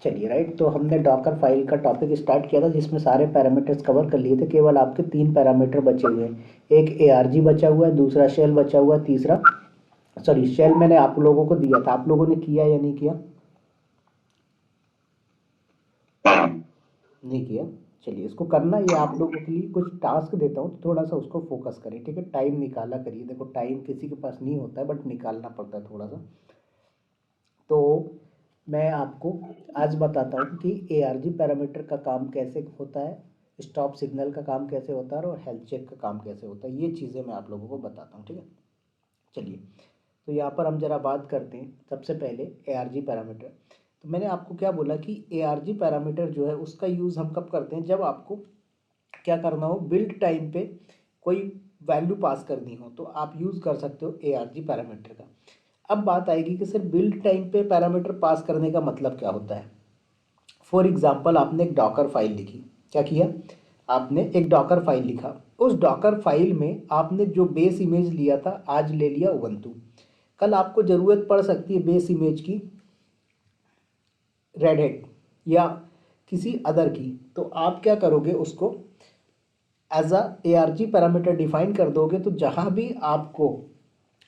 चलिए राइट, तो हमने डॉकर फाइल का टॉपिक स्टार्ट किया था जिसमें सारे पैरामीटर्स कवर कर लिए थे। केवल आपके तीन पैरामीटर बचे हुए हैं। एक ARG बचा हुआ है, दूसरा शेल बचा हुआ है, तीसरा सॉरी शेल मैंने आप लोगों को दिया था, आप लोगों ने किया या नहीं किया? नहीं किया। चलिए इसको करना, ये आप लोगों के लिए कुछ टास्क देता हूँ, तो थोड़ा सा उसको फोकस करें, ठीक है? टाइम निकाला करिए। देखो टाइम किसी के पास नहीं होता है, बट निकालना पड़ता है थोड़ा सा। तो मैं आपको आज बताता हूँ कि ARG पैरामीटर का काम कैसे होता है, स्टॉप सिग्नल का काम कैसे होता है, और हेल्थ चेक का काम कैसे होता है। ये चीज़ें मैं आप लोगों को बताता हूँ, ठीक है? चलिए, तो यहाँ पर हम जरा बात करते हैं सबसे पहले ARG पैरामीटर। तो मैंने आपको क्या बोला कि ARG पैरामीटर जो है उसका यूज़ हम कब करते हैं, जब आपको क्या करना हो, बिल्ड टाइम पे कोई वैल्यू पास करनी हो तो आप यूज़ कर सकते हो ARG पैरामीटर का। अब बात आएगी कि सर बिल्ड टाइम पे पैरामीटर पास करने का मतलब क्या होता है। फॉर एग्जाम्पल आपने एक डॉकर फाइल लिखी। क्या किया आपने? एक डॉकर फाइल लिखा। उस डॉकर फाइल में आपने जो बेस इमेज लिया था, आज ले लिया उबंटू। कल आपको ज़रूरत पड़ सकती है बेस इमेज की रेड हैट या किसी अदर की। तो आप क्या करोगे, उसको as a ARG parameter define कर दोगे। तो जहाँ भी आपको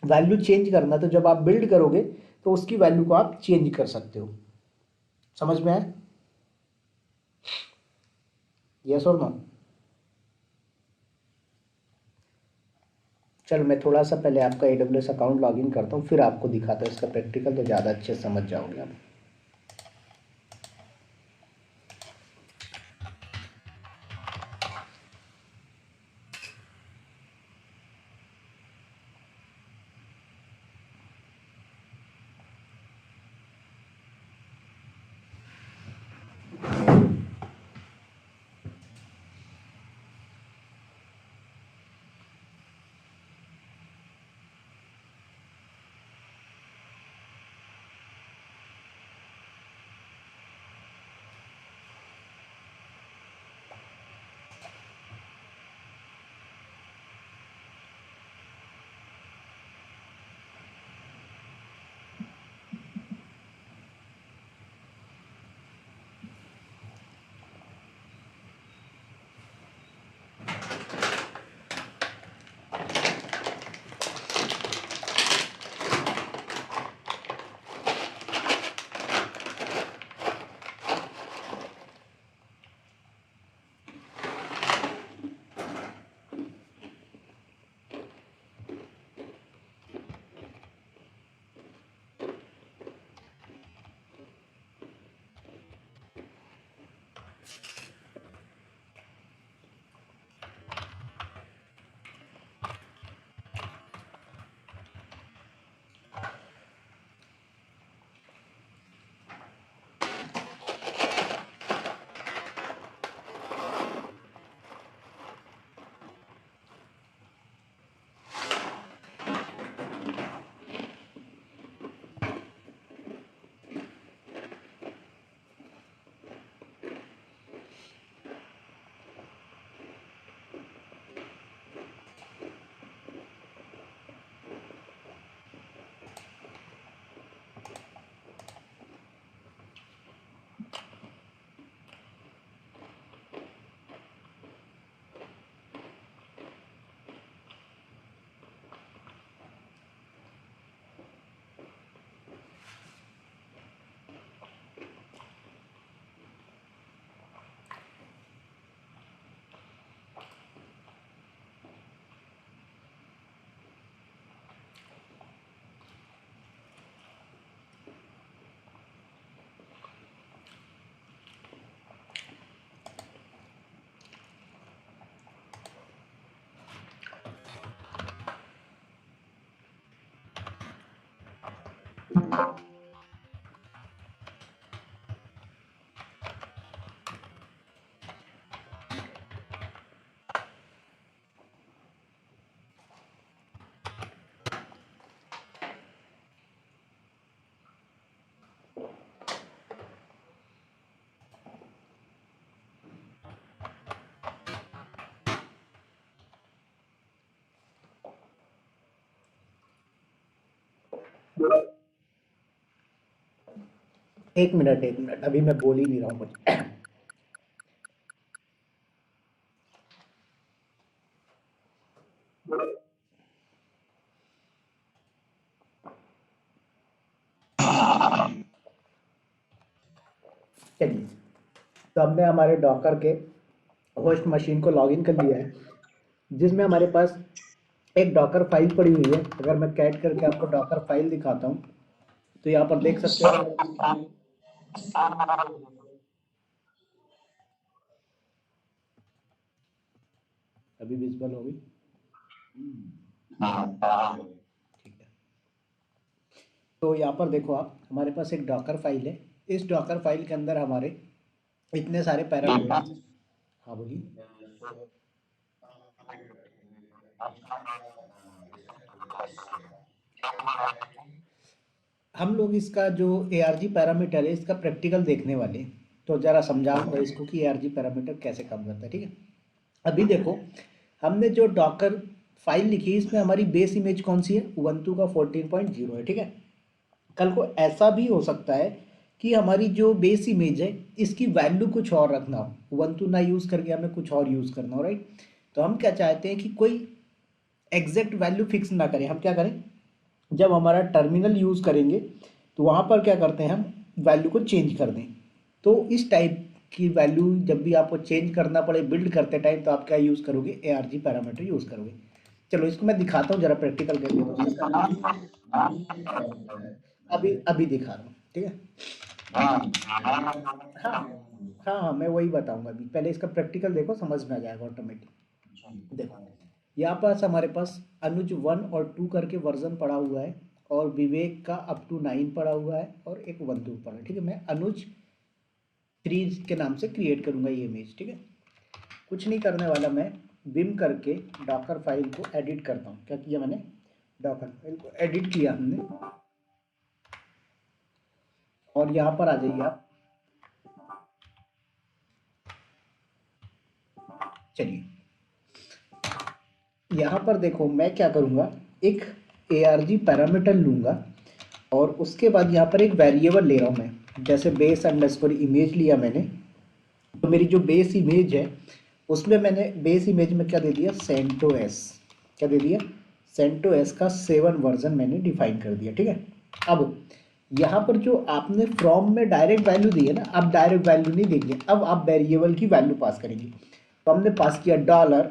वैल्यू चेंज करना, तो जब आप बिल्ड करोगे तो उसकी वैल्यू को आप चेंज कर सकते हो। समझ में आया? यस और नो? चल मैं थोड़ा सा पहले आपका AWS अकाउंट लॉगिन करता हूँ, फिर आपको दिखाता हूँ इसका प्रैक्टिकल, तो ज़्यादा अच्छे से समझ जाओगे आप। एक मिनट, अभी मैं बोल ही नहीं रहा हूँ कुछ। चलिए, तो हमने हमारे डॉकर के होस्ट मशीन को लॉगिन कर लिया है, जिसमें हमारे पास एक डॉकर फाइल पड़ी हुई है। अगर मैं कैट करके आपको डॉकर फाइल दिखाता हूँ, तो यहाँ पर देख सकते हो, अभी विजिबल होगी। ठीक है, तो यहाँ पर देखो आप, हमारे पास एक डॉकर फाइल है। इस डॉकर फाइल के अंदर हमारे इतने सारे पैरामीटर्स। हाँ बोलिए। हम लोग इसका जो ए आर जी पैरामीटर है, इसका प्रैक्टिकल देखने वाले हैं। तो ज़रा समझाऊंगा इसको कि ए आर जी पैरामीटर कैसे काम करता है, ठीक है। अभी देखो, हमने जो डॉकर फाइल लिखी है, इसमें हमारी बेस इमेज कौन सी है, उबंटू का 14.0 है, ठीक है। कल को ऐसा भी हो सकता है कि हमारी जो बेस इमेज है, इसकी वैल्यू कुछ और रखना हो, उबंटू ना यूज़ करके हमें कुछ और यूज़ करना हो, राइट। तो हम क्या चाहते हैं कि कोई एग्जैक्ट वैल्यू फिक्स ना करें। हम क्या करें, जब हमारा टर्मिनल यूज़ करेंगे तो वहाँ पर क्या करते हैं, हम वैल्यू को चेंज कर दें। तो इस टाइप की वैल्यू जब भी आपको चेंज करना पड़े बिल्ड करते टाइम, तो आप क्या यूज़ करोगे, A R G parameter use करोगे। चलो इसको मैं दिखाता हूँ जरा प्रैक्टिकल करके, अभी अभी दिखा रहा हूँ, ठीक है। हाँ हाँ हाँ, मैं वही बताऊंगा। अभी पहले इसका प्रैक्टिकल देखो, समझ में आ जाएगा ऑटोमेटिक। देखो, यहाँ पास हमारे पास अनुज 1 और 2 करके वर्जन पड़ा हुआ है, और विवेक का अप टू 9 पड़ा हुआ है, और एक 1 2 पड़ा है, ठीक है। मैं अनुज 3 के नाम से क्रिएट करूंगा ये इमेज, ठीक है। कुछ नहीं करने वाला, मैं बिम करके डॉकर फाइल को एडिट करता हूँ। क्या किया मैंने, डॉकर फाइल को एडिट किया हमने, और यहाँ पर आ जाइए आप। चलिए, यहाँ पर देखो, मैं क्या करूँगा, एक ए आर जी पैरामीटर लूँगा, और उसके बाद यहाँ पर एक वेरिएबल ले रहा हूँ मैं। जैसे बेस अंडरस्कोर इमेज लिया मैंने, तो मेरी जो बेस इमेज है, उसमें मैंने बेस इमेज में क्या दे दिया, सेंटो एस। क्या दे दिया, सेंटो एस का 7 वर्जन मैंने डिफाइन कर दिया, ठीक है। अब यहाँ पर जो आपने फ्रॉम में डायरेक्ट वैल्यू दी है ना, अब डायरेक्ट वैल्यू नहीं देंगे, अब आप वेरिएबल की वैल्यू पास करेंगे। तो हमने पास किया डॉलर,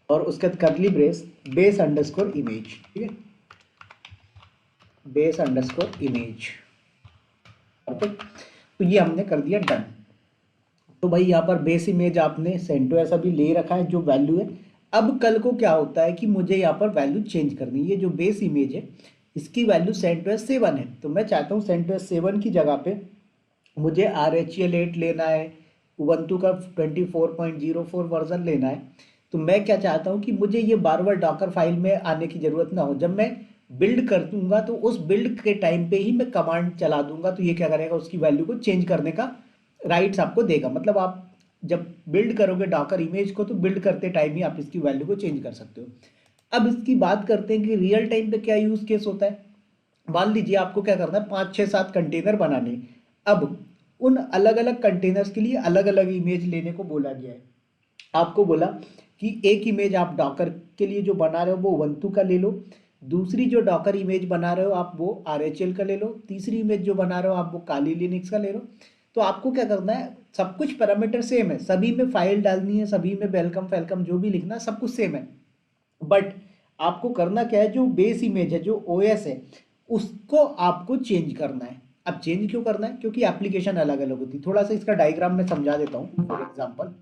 और उसके बाद करली ब्रेस, बेस अंडरस्कोर इमेज, ठीक है, बेस अंडरस्कोर इमेज। परफेक्ट, तो ये हमने कर दिया डन। तो भाई यहाँ पर बेस इमेज आपने सेंटो ऐसा भी ले रखा है जो वैल्यू है। अब कल को क्या होता है कि मुझे यहाँ पर वैल्यू चेंज करनी है। ये जो बेस इमेज है, इसकी वैल्यू सेंटो एस 7 है, तो मैं चाहता हूँ सेंटो एस 7 की जगह पे मुझे आर एच एल 8 लेना है, उबंटू का 24.04 वर्जन लेना है। तो मैं क्या चाहता हूँ कि मुझे ये बार बार डॉकर फाइल में आने की ज़रूरत ना हो। जब मैं बिल्ड कर दूंगा, तो उस बिल्ड के टाइम पे ही मैं कमांड चला दूंगा, तो ये क्या करेगा, उसकी वैल्यू को चेंज करने का राइट्स आपको देगा। मतलब आप जब बिल्ड करोगे डॉकर इमेज को, तो बिल्ड करते टाइम ही आप इसकी वैल्यू को चेंज कर सकते हो। अब इसकी बात करते हैं कि रियल टाइम पे क्या यूज़ केस होता है। मान लीजिए आपको क्या करना है, 5 6 7 कंटेनर बनाने हैं। अब उन अलग अलग कंटेनर्स के लिए अलग अलग इमेज लेने को बोला गया है। आपको बोला कि एक इमेज आप डॉकर के लिए जो बना रहे हो वो उबंटू का ले लो, दूसरी जो डॉकर इमेज बना रहे हो आप वो आर एच एल का ले लो, तीसरी इमेज जो बना रहे हो आप वो काली लिनक्स का ले लो। तो आपको क्या करना है, सब कुछ पैरामीटर सेम है, सभी में फाइल डालनी है, सभी में वेलकम वेलकम जो भी लिखना सब कुछ सेम है। बट आपको करना क्या है, जो बेस इमेज है, जो ओएस है, उसको आपको चेंज करना है। अब चेंज क्यों करना है, क्योंकि एप्लीकेशन अलग अलग होती है। थोड़ा सा इसका डायग्राम में समझा देता हूँ फॉर एग्जांपल।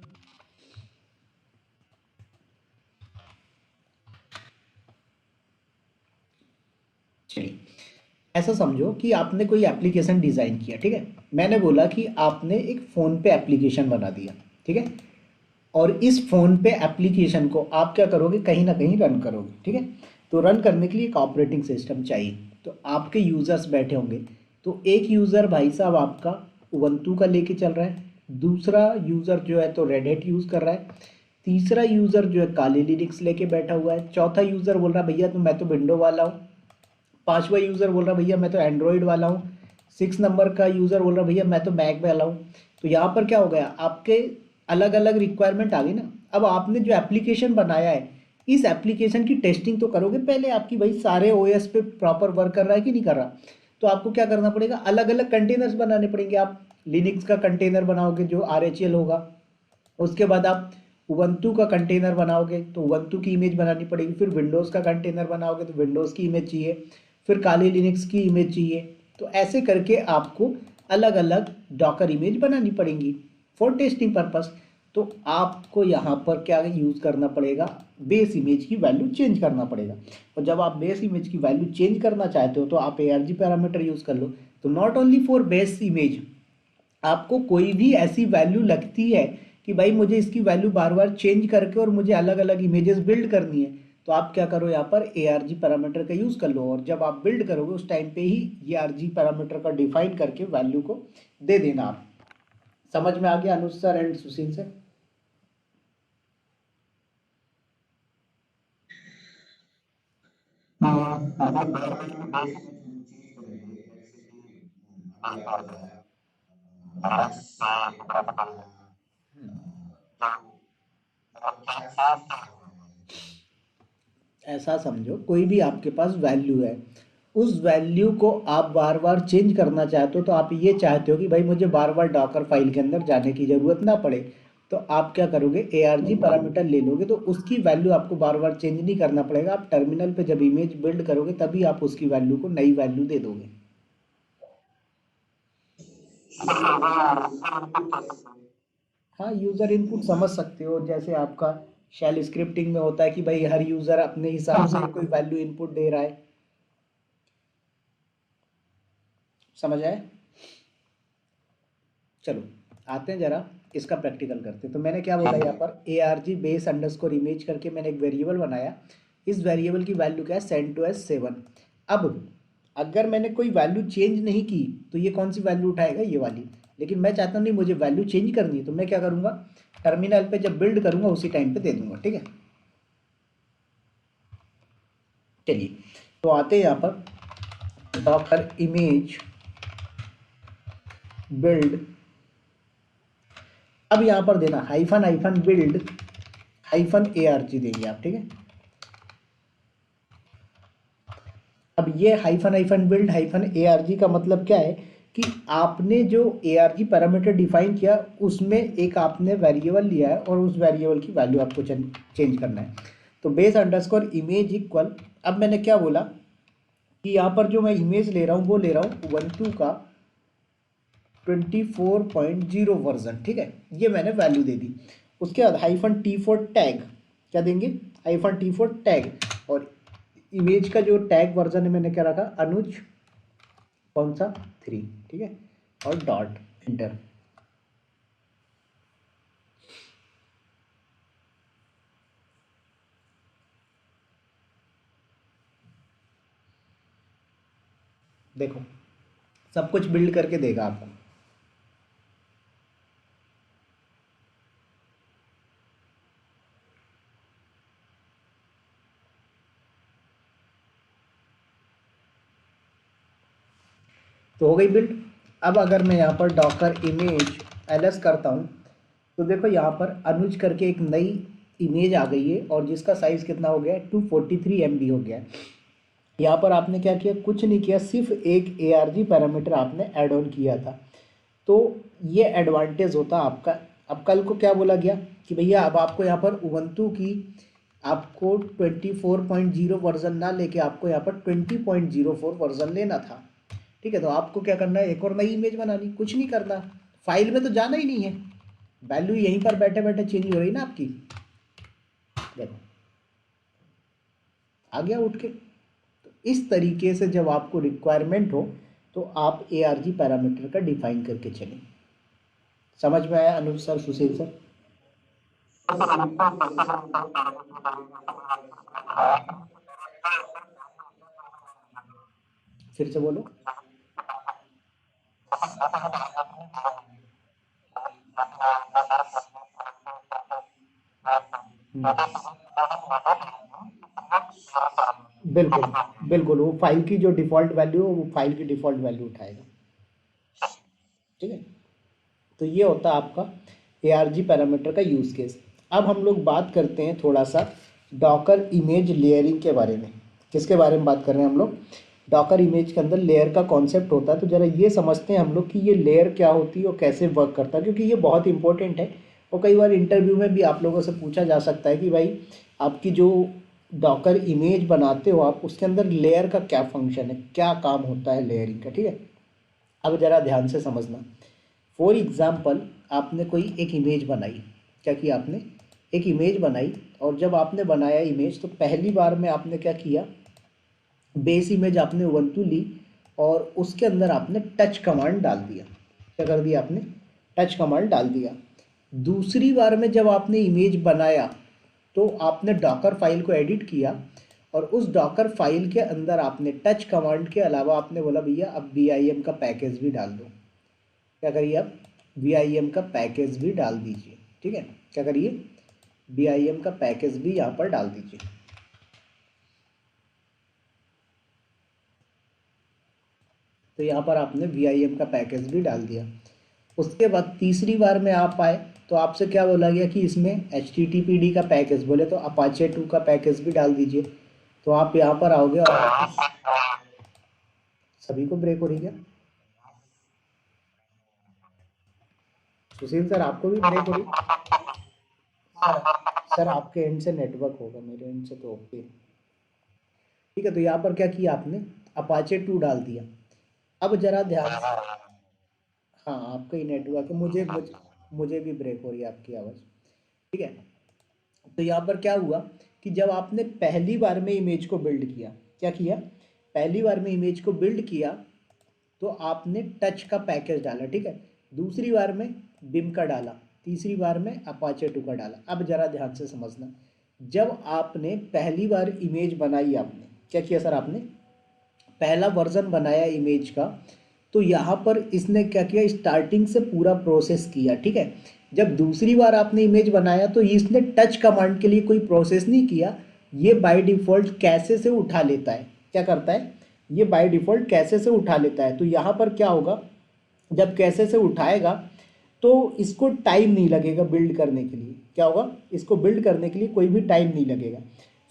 चलिए, ऐसा समझो कि आपने कोई एप्लीकेशन डिज़ाइन किया, ठीक है। मैंने बोला कि आपने एक फ़ोन पे एप्लीकेशन बना दिया, ठीक है, और इस फ़ोन पे एप्लीकेशन को आप क्या करोगे, कहीं ना कहीं रन करोगे, ठीक है। तो रन करने के लिए एक ऑपरेटिंग सिस्टम चाहिए। तो आपके यूज़र्स बैठे होंगे, तो एक यूज़र भाई साहब आपका उबंटू का लेके चल रहा है, दूसरा यूज़र जो है तो रेड हैट यूज़ कर रहा है, तीसरा यूज़र जो है काली लिनक्स लेके बैठा हुआ है, चौथा यूज़र बोल रहा है भैया तो मैं तो विंडो वाला हूँ, पांचवा यूज़र बोल रहा है भैया मैं तो एंड्रॉयड वाला हूँ, 6 नंबर का यूज़र बोल रहा भैया मैं तो मैक में अलाउ, तो यहाँ पर क्या हो गया, आपके अलग अलग रिक्वायरमेंट आ गई ना। अब आपने जो एप्लीकेशन बनाया है, इस एप्लीकेशन की टेस्टिंग तो करोगे पहले आपकी भाई सारे ओएस पे प्रॉपर वर्क कर रहा है कि नहीं कर रहा। तो आपको क्या करना पड़ेगा, अलग अलग कंटेनर्स बनाने पड़ेंगे। आप लिनक्स का कंटेनर बनाओगे जो RHEL होगा, उसके बाद आप उबंटू का कंटेनर बनाओगे तो उबंटू की इमेज बनानी पड़ेगी, फिर विंडोज़ का कंटेनर बनाओगे तो विंडोज़ की इमेज चाहिए, फिर काली लिनक्स की इमेज चाहिए। तो ऐसे करके आपको अलग अलग डॉकर इमेज बनानी पड़ेंगी फॉर टेस्टिंग पर्पस। तो आपको यहाँ पर क्या यूज़ करना पड़ेगा, बेस इमेज की वैल्यू चेंज करना पड़ेगा। और जब आप बेस इमेज की वैल्यू चेंज करना चाहते हो तो आप ARG पैरामीटर यूज़ कर लो। तो not only for base image, आपको कोई भी ऐसी वैल्यू लगती है कि भाई मुझे इसकी वैल्यू बार बार चेंज करके और मुझे अलग अलग इमेजेस बिल्ड करनी है, तो आप क्या करो, यहाँ पर ARG पैरामीटर का यूज़ कर लो। और जब आप बिल्ड करोगे उस टाइम पे ही ये ARG पैरामीटर का डिफाइन करके वैल्यू को दे देना। आप समझ में आ गया अनुज सर एंड सुशील सर? ऐसा समझो कोई भी आपके पास वैल्यू है, उस वैल्यू को आप बार बार चेंज करना चाहते हो, तो आप ये चाहते हो कि भाई मुझे बार बार डॉकर फाइल के अंदर जाने की ज़रूरत ना पड़े। तो आप क्या करोगे, ARG पैरामीटर ले लोगे तो उसकी वैल्यू आपको बार बार चेंज नहीं करना पड़ेगा। आप टर्मिनल पे जब इमेज बिल्ड करोगे तभी आप उसकी वैल्यू को नई वैल्यू दे दोगे। हाँ, यूज़र इनपुट समझ सकते हो, जैसे आपका शेल स्क्रिप्टिंग में होता है कि भाई हर यूज़र अपने हिसाब से कोई वैल्यू इनपुट दे रहा है। समझ आए? चलो आते हैं जरा इसका प्रैक्टिकल करते हैं। तो मैंने क्या बोला यहाँ पर, ARG बेस अंडरस्कोर इमेज करके मैंने एक वेरिएबल बनाया। इस वेरिएबल की वैल्यू क्या है, सेंड टू एस 7। अब अगर मैंने कोई वैल्यू चेंज नहीं की तो ये कौन सी वैल्यू उठाएगा, ये वाली। लेकिन मैं चाहता हूँ नहीं मुझे वैल्यू चेंज करनी है, तो मैं क्या करूँगा, टर्मिनल पे जब बिल्ड करूँगा उसी टाइम पे दे दूंगा। ठीक है, चलिए तो आते हैं यहाँ पर डॉकर इमेज बिल्ड। अब यहाँ पर देना hyphen hyphen build hyphen ARG देंगे आप। ठीक है, अब ये hyphen hyphen build hyphen ARG का मतलब क्या है कि आपने जो ARG पैरामीटर डिफाइन किया उसमें एक आपने वेरिएबल लिया है और उस वेरिएबल की वैल्यू आपको चेंज करना है। तो बेस अंडरस्कोर इमेज इक्वल, अब मैंने क्या बोला कि यहाँ पर जो मैं इमेज ले रहा हूँ वो ले रहा हूँ उबंटू का 24.0 वर्जन। ठीक है, ये मैंने वैल्यू दे दी। उसके बाद -T4 टैग क्या देंगे, -T4 टैग, और इमेज का जो टैग वर्जन है मैंने क्या रखा, अनुज कौन सा 3। ठीक है, और डॉट एंटर। देखो सब कुछ बिल्ड करके देगा आपको। तो हो गई बिल्ड। अब अगर मैं यहाँ पर डॉकर इमेज ls करता हूँ तो देखो यहाँ पर अनुज करके एक नई इमेज आ गई है और जिसका साइज़ कितना हो गया है, 243 MB हो गया है। यहाँ पर आपने क्या किया, कुछ नहीं किया, सिर्फ एक ARG पैरामीटर आपने ऐड ऑन किया था। तो ये एडवांटेज होता आपका। अब कल को क्या बोला गया कि भैया अब आपको यहाँ पर उबंटू की आपको 24.0 वर्जन ना लेके आपको यहाँ पर 20.04 वर्जन लेना था। ठीक है, तो आपको क्या करना है, एक और नई इमेज बनानी, कुछ नहीं करना, फाइल में तो जाना ही नहीं है, वैल्यू यहीं पर बैठे बैठे चेंज हो रही ना आपकी। देखो आ गया उठ के। तो इस तरीके से जब आपको रिक्वायरमेंट हो तो आप ARG पैरामीटर का डिफाइन करके चलें। समझ में आया अनुज सर, सुशील सर? फिर से बोलो। बिल्कुल बिल्कुल, वो फाइल की जो डिफ़ॉल्ट वैल्यू है वो फाइल की डिफ़ॉल्ट वैल्यू उठाएगा। ठीक है। तो ये होता है आपका ARG पैरामीटर का यूज़ केस। अब हम लोग बात करते हैं थोड़ा सा डॉकर इमेज लेयरिंग के बारे में। किसके बारे में बात कर रहे हैं हम लोग? डॉकर इमेज के अंदर लेयर का कॉन्सेप्ट होता है। तो ज़रा ये समझते हैं हम लोग कि ये लेयर क्या होती है और कैसे वर्क करता है, क्योंकि ये बहुत इंपॉर्टेंट है। और कई बार इंटरव्यू में भी आप लोगों से पूछा जा सकता है कि भाई आपकी जो डॉकर इमेज बनाते हो आप, उसके अंदर लेयर का क्या फंक्शन है, क्या काम होता है लेयरिंग का। ठीक है, अब ज़रा ध्यान से समझना। फॉर एग्ज़ाम्पल आपने कोई एक इमेज बनाई। क्या किया आपने? एक इमेज बनाई। और जब आपने बनाया इमेज तो पहली बार में आपने क्या किया, बेस इमेज आपने उबंटू ली और उसके अंदर आपने टच कमांड डाल दिया। क्या कर दिया आपने? टच कमांड डाल दिया। दूसरी बार में जब आपने इमेज बनाया तो आपने डॉकर फाइल को एडिट किया और उस डॉकर फाइल के अंदर आपने टच कमांड के अलावा आपने बोला भैया अब VIM का पैकेज भी डाल दो। क्या करिए अब? VIM का पैकेज भी डाल दीजिए। ठीक है, क्या करिए? VIM का पैकेज भी यहाँ पर डाल दीजिए। तो यहाँ पर आपने VIM का पैकेज भी डाल दिया। उसके बाद तीसरी बार में आप आए तो आपसे क्या बोला गया कि इसमें HTTPD का पैकेज, बोले तो अपाचे 2 का पैकेज भी डाल दीजिए। तो आप यहाँ पर आओगे और सभी को ब्रेक हो रही है? सुशील सर आपको भी ब्रेक हो रही है? सर सर आपके एंड से नेटवर्क होगा, मेरे एंड से तो ओके। ठीक है, तो यहाँ पर क्या किया आपने? अपाचे 2 डाल दिया। अब जरा ध्यान से, हाँ आपका ही नेटवर्क है, मुझे भी ब्रेक हो रही है आपकी आवाज़। ठीक है, तो यहाँ पर क्या हुआ कि जब आपने पहली बार में इमेज को बिल्ड किया, क्या किया? पहली बार में इमेज को बिल्ड किया तो आपने टच का पैकेज डाला। ठीक है, दूसरी बार में बिम का डाला, तीसरी बार में अपाचे 2 का डाला। अब जरा ध्यान से समझना, जब आपने पहली बार इमेज बनाई, आपने क्या किया सर? आपने पहला वर्जन बनाया इमेज का, तो यहाँ पर इसने क्या किया? स्टार्टिंग से पूरा प्रोसेस किया। ठीक है, जब दूसरी बार आपने इमेज बनाया तो इसने टच कमांड के लिए कोई प्रोसेस नहीं किया। ये बाय डिफ़ॉल्ट कैसे से उठा लेता है। क्या करता है? ये बाय डिफ़ॉल्ट कैसे से उठा लेता है। तो यहाँ पर क्या होगा, जब कैसे से उठाएगा तो इसको टाइम नहीं लगेगा बिल्ड करने के लिए। क्या होगा? इसको बिल्ड करने के लिए कोई भी टाइम नहीं लगेगा।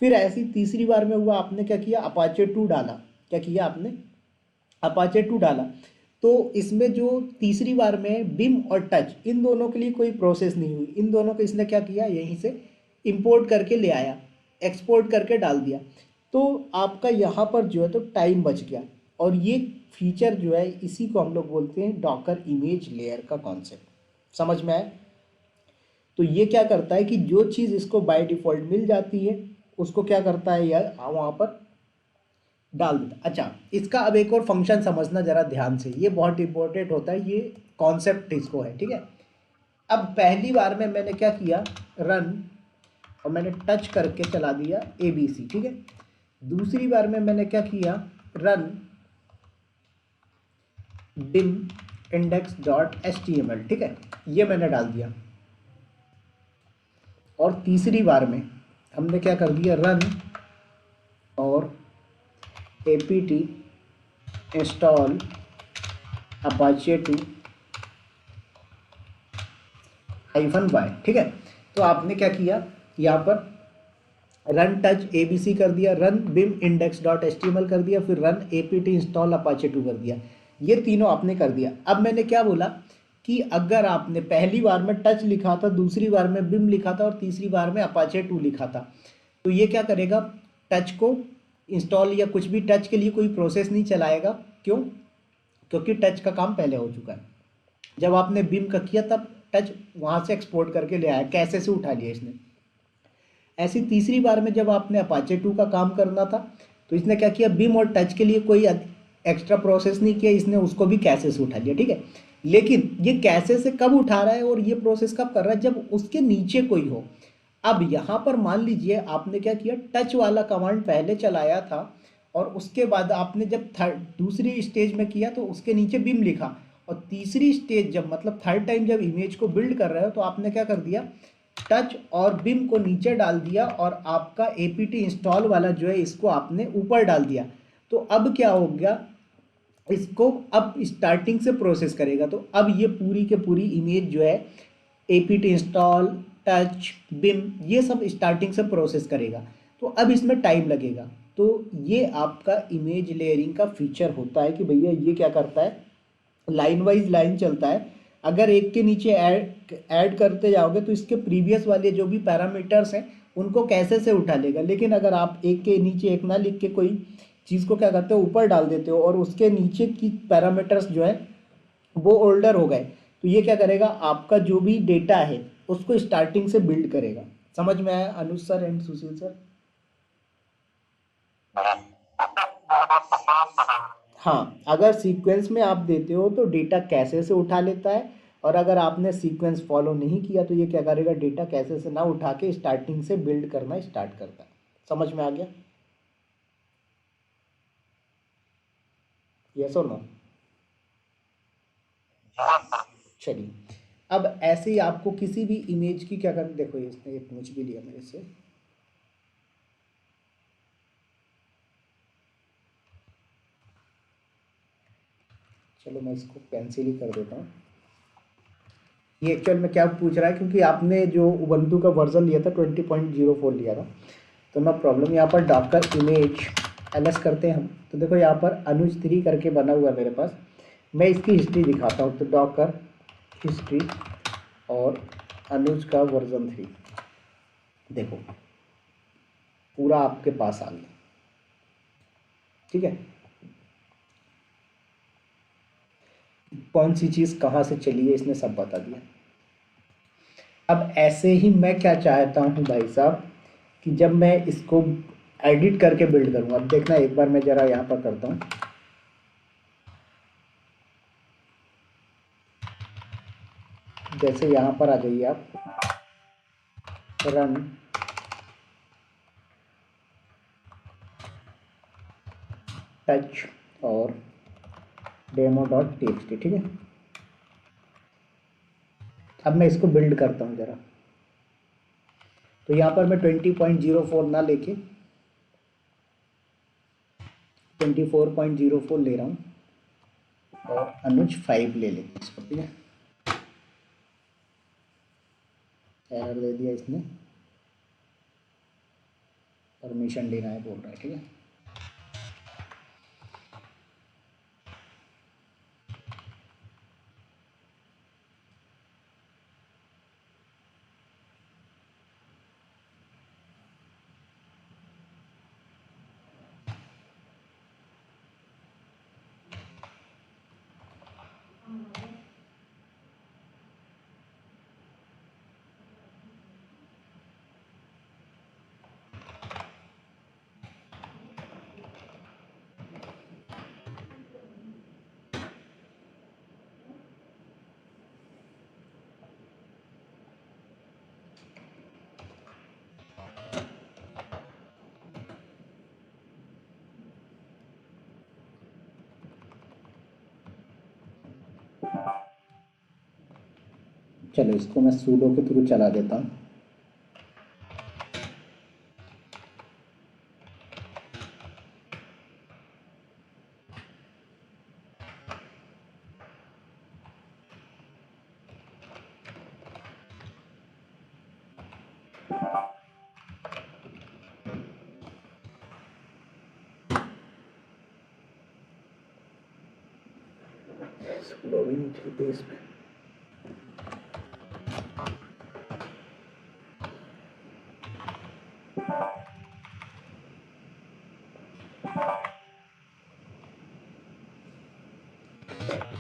फिर ऐसी तीसरी बार में हुआ, आपने क्या किया? अपाचे 2 डाला। क्या किया आपने? अपाचे 2 डाला। तो इसमें जो तीसरी बार में बिम और टच, इन दोनों के लिए कोई प्रोसेस नहीं हुई। इन दोनों को इसने क्या किया? यहीं से इंपोर्ट करके ले आया, एक्सपोर्ट करके डाल दिया। तो आपका यहाँ पर जो है तो टाइम बच गया। और ये फीचर जो है इसी को हम लोग बोलते हैं डॉकर इमेज लेयर का कॉन्सेप्ट। समझ में आया? तो ये क्या करता है कि जो चीज़ इसको बाय डिफ़ॉल्ट मिल जाती है उसको क्या करता है यार, वहाँ पर डाल देता। अच्छा, इसका अब एक और फंक्शन समझना जरा ध्यान से, ये बहुत इंपॉर्टेंट होता है, ये कॉन्सेप्ट इसको है। ठीक है, अब पहली बार में मैंने क्या किया? रन, और मैंने टच करके चला दिया ABC। ठीक है, दूसरी बार में मैंने क्या किया? रन बिम index.html। ठीक है, ये मैंने डाल दिया। और तीसरी बार में हमने क्या कर दिया? रन और apt इंस्टॉल अपाचे 2 -y। ठीक है, तो आपने क्या किया? यहाँ पर रन टच ABC कर दिया, रन बिम index.html कर दिया, फिर रन apt इंस्टॉल अपाचे 2 कर दिया। ये तीनों आपने कर दिया। अब मैंने क्या बोला कि अगर आपने पहली बार में टच लिखा था, दूसरी बार में बिम लिखा था और तीसरी बार में अपाचे 2 लिखा था, तो ये क्या करेगा? टच को इंस्टॉल या कुछ भी टच के लिए कोई प्रोसेस नहीं चलाएगा। क्यों? क्योंकि टच का काम पहले हो चुका है। जब आपने बिम का किया तब टच वहाँ से एक्सपोर्ट करके ले आया, कैसे से उठा लिया इसने। ऐसी तीसरी बार में जब आपने अपाचे 2 का काम करना था तो इसने क्या किया? बिम और टच के लिए कोई एक्स्ट्रा प्रोसेस नहीं किया, इसने उसको भी कैसे से उठा लिया। ठीक है, लेकिन ये कैसे से कब उठा रहा है और ये प्रोसेस कब कर रहा है? जब उसके नीचे कोई हो। अब यहाँ पर मान लीजिए आपने क्या किया? टच वाला कमांड पहले चलाया था और उसके बाद आपने जब दूसरी स्टेज में किया तो उसके नीचे बिम लिखा, और तीसरी स्टेज जब मतलब थर्ड टाइम जब इमेज को बिल्ड कर रहे हो तो आपने क्या कर दिया? टच और बिम को नीचे डाल दिया और आपका apt इंस्टॉल वाला जो है इसको आपने ऊपर डाल दिया। तो अब क्या हो गया? इसको अब स्टार्टिंग से प्रोसेस करेगा। तो अब ये पूरी के पूरी इमेज जो है एपीटी इंस्टॉल, टच, बिम, ये सब स्टार्टिंग से प्रोसेस करेगा। तो अब इसमें टाइम लगेगा। तो ये आपका इमेज लेयरिंग का फीचर होता है कि भैया ये क्या करता है, लाइन वाइज लाइन चलता है। अगर एक के नीचे ऐड करते जाओगे तो इसके प्रीवियस वाले जो भी पैरामीटर्स हैं उनको कैसे से उठा लेगा। लेकिन अगर आप एक के नीचे एक ना लिख के कोई चीज़ को क्या करते हो, ऊपर डाल देते हो और उसके नीचे की पैरामीटर्स जो है वो ओल्डर हो गए, तो ये क्या करेगा, आपका जो भी डेटा है उसको स्टार्टिंग से बिल्ड करेगा। समझ में आया अनुज सर एंड सुशील सर? हाँ, अगर सीक्वेंस में आप देते हो तो डेटा कैसे से उठा लेता है, और अगर आपने सीक्वेंस फॉलो नहीं किया तो ये क्या करेगा, डेटा कैसे से ना उठा के स्टार्टिंग से बिल्ड करना स्टार्ट करता है। समझ में आ गया? यस और नो? चलिए, अब ऐसे ही आपको किसी भी इमेज की क्या करना, देखो इसने एक इमेज भी लिया मेरे से। चलो मैं इसको पेंसिल ही कर देता हूँ। ये एक्चुअल में क्या पूछ रहा है, क्योंकि आपने जो उबंटू का वर्जन लिया था 20.04 लिया था, तो नो प्रॉब्लम। यहाँ पर डॉकर इमेज एलएस करते हैं हम, तो देखो यहाँ पर अनुज 3 करके बना हुआ है मेरे पास। मैं इसकी हिस्ट्री दिखाता हूँ। तो डॉकर हिस्ट्री और अनुज का वर्जन 3, देखो पूरा आपके पास आ गया। ठीक है, कौन सी चीज़ कहाँ से चली है इसने सब बता दिया। अब ऐसे ही मैं क्या चाहता हूँ भाई साहब, कि जब मैं इसको एडिट करके बिल्ड करूँगा, अब देखना एक बार मैं ज़रा यहाँ पर करता हूँ। जैसे यहाँ पर आ जाइए आप, रन टच और demo.txt। ठीक है, अब मैं इसको बिल्ड करता हूँ ज़रा। तो यहाँ पर मैं 20.04 ना लेके 24.04 ले रहा हूँ, और अनुज 5 ले लेंगे इसको। ठीक है, एरर दे दिया इसने, परमिशन लेना है बोल रहा है। ठीक है, चलो इसको मैं सूडो के थ्रू चला देता हूँ। सूडो भी नहीं चलती इसमें।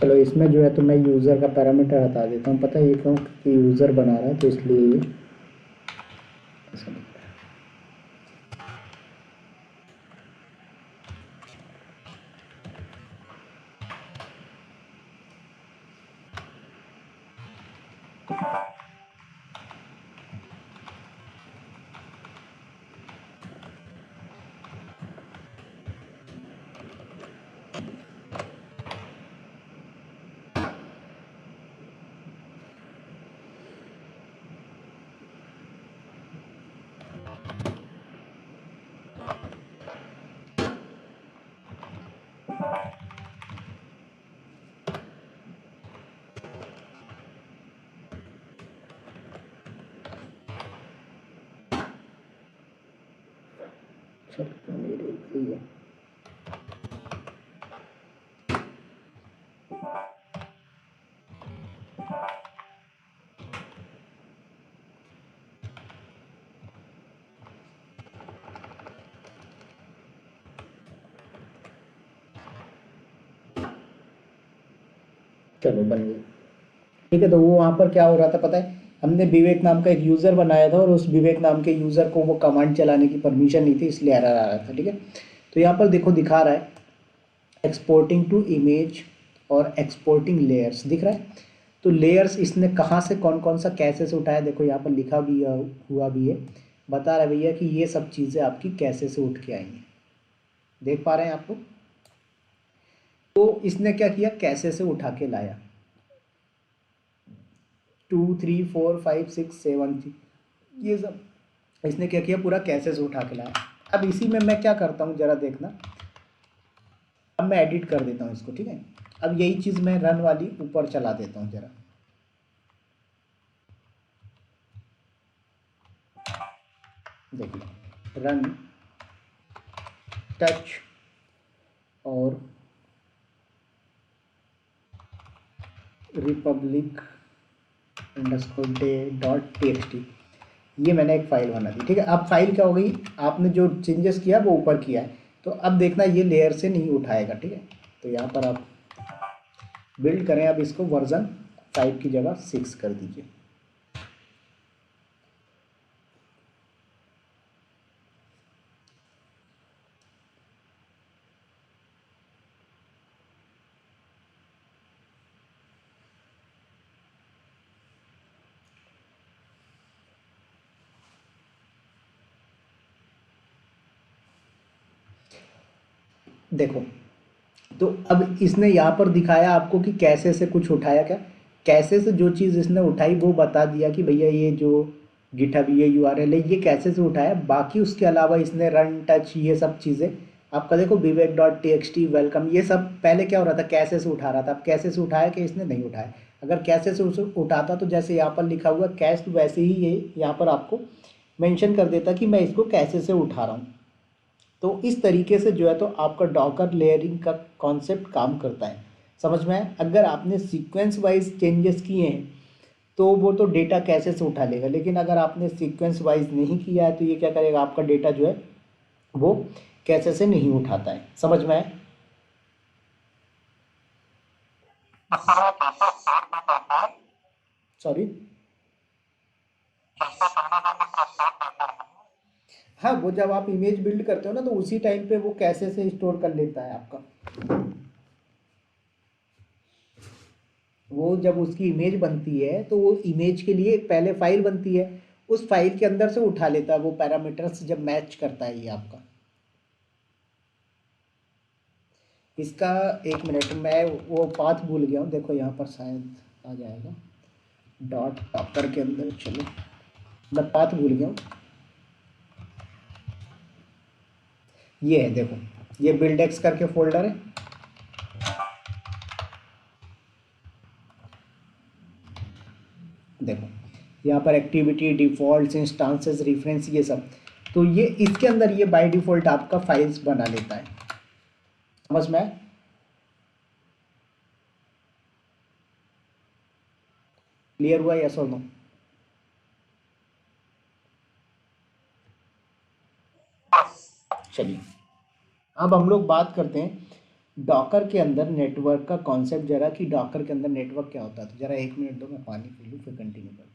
चलो इसमें जो है तो मैं यूज़र का पैरामीटर हटा देता हूँ। पता है ये क्यों, कि यूज़र बना रहा है तो इसलिए ये ऐसा दिख रहा है। चल मेरे सही है। चलो बन गई। ठीक है, तो वो वहाँ पर क्या हो रहा था पता है, हमने विवेक नाम का एक यूज़र बनाया था और उस विवेक नाम के यूज़र को वो कमांड चलाने की परमिशन नहीं थी, इसलिए एरर आ रहा था। ठीक है, तो यहाँ पर देखो दिखा रहा है एक्सपोर्टिंग टू इमेज और एक्सपोर्टिंग लेयर्स दिख रहा है। तो लेयर्स इसने कहाँ से कौन कौन सा कैसे से उठाया, देखो यहाँ पर लिखा भी हुआ भी है, बता रहा है भैया कि ये सब चीज़ें आपकी कैसे से उठ के आई हैं। देख पा रहे हैं आप लोग? तो इसने क्या किया, कैसे से उठा के लाया 2 3 4 5 6 7 ये सब इसने क्या किया, पूरा कैसे से उठा के लाया। अब इसी में मैं क्या करता हूँ जरा देखना, अब मैं एडिट कर देता हूँ इसको। ठीक है, अब यही चीज़ मैं रन वाली ऊपर चला देता हूँ जरा, देखिए रन टच और Republic underscore day dot T X T, ये मैंने एक फ़ाइल बना दी। ठीक है, अब फाइल क्या हो गई, आपने जो चेंजेस किया वो ऊपर किया है, तो अब देखना ये लेयर से नहीं उठाएगा। ठीक है, तो यहाँ पर आप बिल्ड करें, अब इसको वर्जन 5 की जगह 6 कर दीजिए। देखो, तो अब इसने यहाँ पर दिखाया आपको कि कैसे से कुछ उठाया, क्या कैसे से जो चीज़ इसने उठाई वो बता दिया कि भैया ये जो गिटहब ये यूआरएल है ये कैसे से उठाया। बाकी उसके अलावा इसने रन टच ये सब चीज़ें आपका देखो Vivek dot T X T welcome ये सब पहले क्या हो रहा था, कैसे से उठा रहा था। अब कैसे से उठाया कि इसने नहीं उठाया। अगर कैसे से उसे उठाता तो जैसे यहाँ पर लिखा हुआ कैश, तो वैसे ही ये यहाँ पर आपको मेंशन कर देता कि मैं इसको कैसे से उठा रहा हूँ। तो इस तरीके से जो है तो आपका डॉकर लेयरिंग का कॉन्सेप्ट काम करता है। समझ में आया? अगर आपने सीक्वेंस वाइज चेंजेस किए हैं तो वो तो डेटा कैसे से उठा लेगा, लेकिन अगर आपने सीक्वेंस वाइज नहीं किया है तो ये क्या करेगा, आपका डेटा जो है वो कैसे से नहीं उठाता है। समझ में आया? सॉरी। हाँ, वो जब आप इमेज बिल्ड करते हो ना तो उसी टाइम पे वो कैसे से स्टोर कर लेता है आपका। वो जब उसकी इमेज बनती है तो वो इमेज के लिए एक पहले फाइल बनती है, उस फाइल के अंदर से उठा लेता है वो पैरामीटर्स जब मैच करता है ये आपका। इसका एक मिनट, मैं वो पाथ भूल गया हूँ, देखो यहाँ पर शायद आ जाएगा डॉट टॉपर के अंदर। चलो मैं पाथ भूल गया हूँ, ये है देखो, ये बिल्डेक्स करके फोल्डर है। देखो यहाँ पर एक्टिविटी डिफॉल्ट्स इंस्टांसेस रेफरेंस ये सब, तो ये इसके अंदर ये बाय डिफॉल्ट आपका फाइल्स बना लेता है। समझ में आया? क्लियर हुआ यस और नो? चलिए अब हम लोग बात करते हैं डॉकर के अंदर नेटवर्क का कॉन्सेप्ट, जरा कि डॉकर के अंदर नेटवर्क क्या होता है। तो जरा एक मिनट दो, मैं पानी पी लूँ फिर कंटिन्यू करते हैं।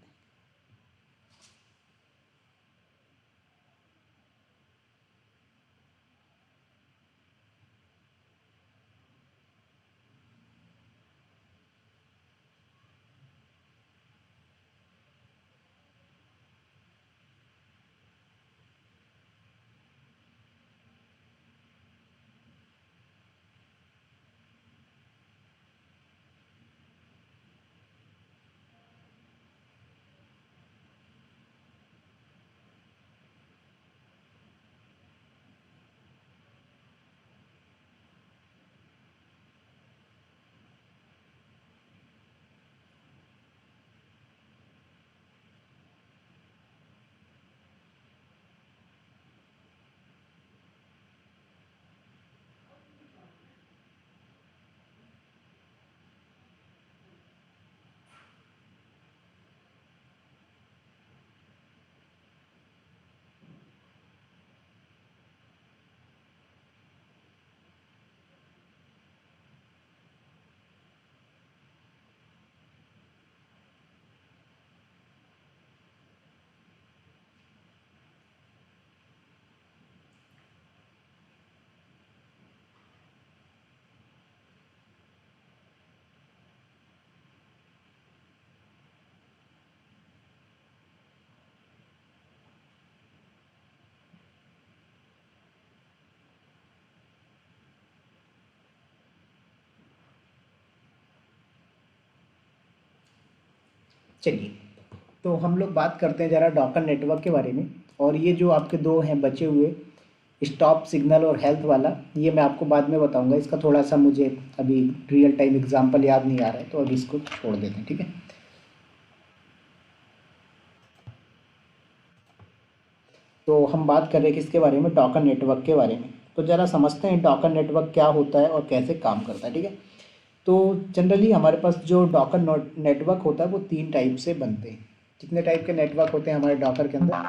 चलिए, तो हम लोग बात करते हैं ज़रा डॉकर नेटवर्क के बारे में। और ये जो आपके दो हैं बचे हुए, स्टॉप सिग्नल और हेल्थ वाला, ये मैं आपको बाद में बताऊंगा। इसका थोड़ा सा मुझे अभी रियल टाइम एग्जांपल याद नहीं आ रहा है, तो अभी इसको छोड़ देते हैं, ठीक है। तो हम बात कर रहे हैं किसके बारे में, डॉकर नेटवर्क के बारे में। तो ज़रा समझते हैं डॉकर नेटवर्क क्या होता है और कैसे काम करता है, ठीक है। तो जनरली हमारे पास जो डॉकर नेटवर्क होता है वो 3 टाइप से बनते हैं। कितने टाइप के नेटवर्क होते हैं हमारे डॉकर के अंदर?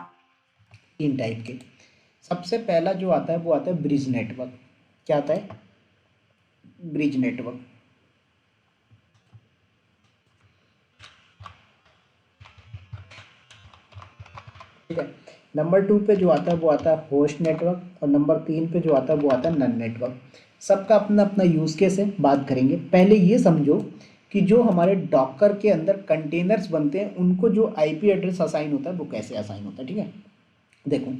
3 टाइप के। सबसे पहला जो आता है वो आता है ब्रिज नेटवर्क। क्या आता है? Bridge network. ठीक है। नंबर 2 पे जो आता है वो आता है होस्ट नेटवर्क, और नंबर 3 पे जो आता है वो आता है नन नेटवर्क। सबका अपना अपना यूज़ केस है, बात करेंगे। पहले ये समझो कि जो हमारे डॉकर के अंदर कंटेनर्स बनते हैं उनको जो आईपी एड्रेस असाइन होता है वो कैसे असाइन होता है, ठीक है। देखो,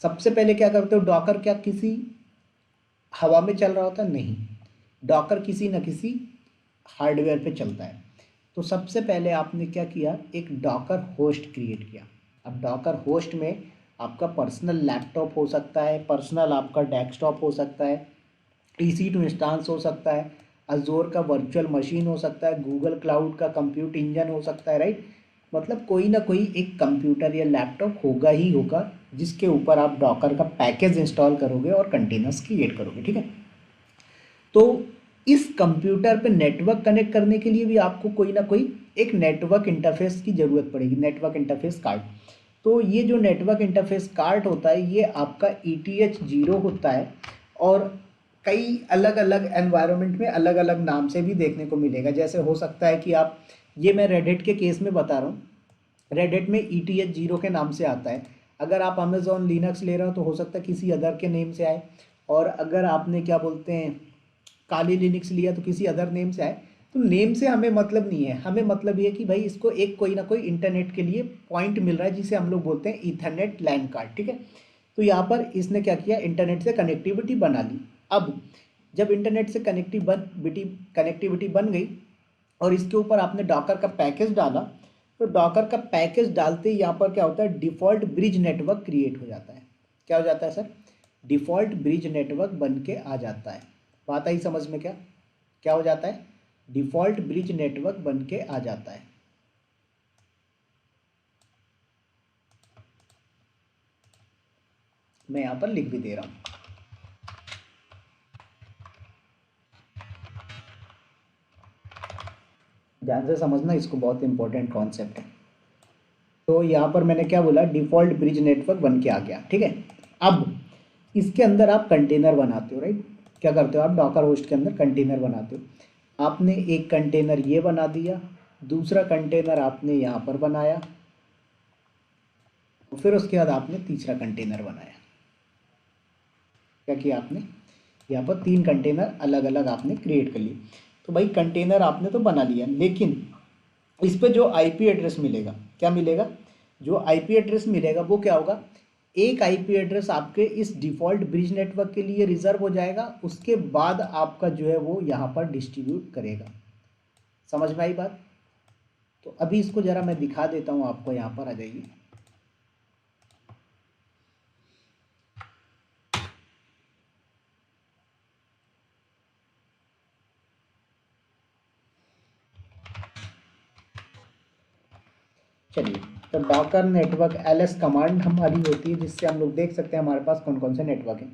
सबसे पहले क्या करते हो, डॉकर क्या किसी हवा में चल रहा होता है? नहीं, डॉकर किसी न किसी हार्डवेयर पे चलता है। तो सबसे पहले आपने क्या किया, एक डॉकर होस्ट क्रिएट किया। अब डॉकर होस्ट में आपका पर्सनल लैपटॉप हो सकता है, पर्सनल आपका डेस्कटॉप हो सकता है, EC2 इंस्टांस हो सकता है, अजोर का वर्चुअल मशीन हो सकता है, गूगल क्लाउड का कंप्यूट इंजन हो सकता है, राइट। मतलब कोई ना कोई एक कंप्यूटर या लैपटॉप होगा ही होगा जिसके ऊपर आप डॉकर का पैकेज इंस्टॉल करोगे और कंटेनर्स क्रिएट करोगे, ठीक है। तो इस कंप्यूटर पे नेटवर्क कनेक्ट करने के लिए भी आपको कोई ना कोई एक नेटवर्क इंटरफेस की ज़रूरत पड़ेगी, नेटवर्क इंटरफेस कार्ड। तो ये जो नेटवर्क इंटरफेस कार्ड होता है ये आपका ETH0 होता है, और कई अलग अलग एनवायरनमेंट में अलग अलग नाम से भी देखने को मिलेगा। जैसे हो सकता है कि आप, ये मैं रेडिट के केस में बता रहा हूँ, रेडिट में ETH0 के नाम से आता है। अगर आप अमेजोन लिनक्स ले रहे हो तो हो सकता है किसी अदर के नेम से आए, और अगर आपने क्या बोलते हैं काली लिनक्स लिया तो किसी अदर नेम से आए। तो नेम से हमें मतलब नहीं है, हमें मतलब ये कि भाई इसको एक कोई ना कोई इंटरनेट के लिए पॉइंट मिल रहा है जिसे हम लोग बोलते हैं ईथरनेट लैन कार्ड, ठीक है। तो यहाँ पर इसने क्या किया, इंटरनेट से कनेक्टिविटी बना ली। अब जब इंटरनेट से कनेक्टिविटी बन गई और इसके ऊपर आपने डॉकर का पैकेज डाला, तो डॉकर का पैकेज डालते ही यहाँ पर क्या होता है, डिफ़ॉल्ट ब्रिज नेटवर्क क्रिएट हो जाता है। क्या हो जाता है सर? डिफ़ॉल्ट ब्रिज नेटवर्क बन के आ जाता है। बात आई समझ में? क्या क्या हो जाता है? डिफ़ॉल्ट ब्रिज नेटवर्क बन के आ जाता है। मैं यहाँ पर लिख भी दे रहा हूँ। ध्यान से समझना, इसको, बहुत इंपॉर्टेंट कॉन्सेप्ट है। तो यहाँ पर मैंने क्या बोला, डिफ़ॉल्ट ब्रिज नेटवर्क बन के आ गया, ठीक है। अब इसके अंदर आप कंटेनर बनाते हो, राइट। क्या करते हो आप, डॉकर होस्ट के अंदर कंटेनर बनाते हो। आपने एक कंटेनर ये बना दिया, दूसरा कंटेनर आपने यहाँ पर बनाया, फिर उसके बाद आपने तीसरा कंटेनर बनाया। क्या किया आपने, यहाँ पर 3 कंटेनर अलग अलग आपने क्रिएट कर लिए। तो भाई कंटेनर आपने तो बना लिया, लेकिन इस पे जो आईपी एड्रेस मिलेगा, क्या मिलेगा, जो आईपी एड्रेस मिलेगा वो क्या होगा, एक आईपी एड्रेस आपके इस डिफ़ॉल्ट ब्रिज नेटवर्क के लिए रिजर्व हो जाएगा, उसके बाद आपका जो है वो यहाँ पर डिस्ट्रीब्यूट करेगा। समझ में आई बात? तो अभी इसको ज़रा मैं दिखा देता हूँ आपको, यहाँ पर आ जाइए। चलिए, तो डॉकर नेटवर्क LS कमांड हमारी होती है, जिससे हम लोग देख सकते हैं हमारे पास कौन कौन से नेटवर्क हैं।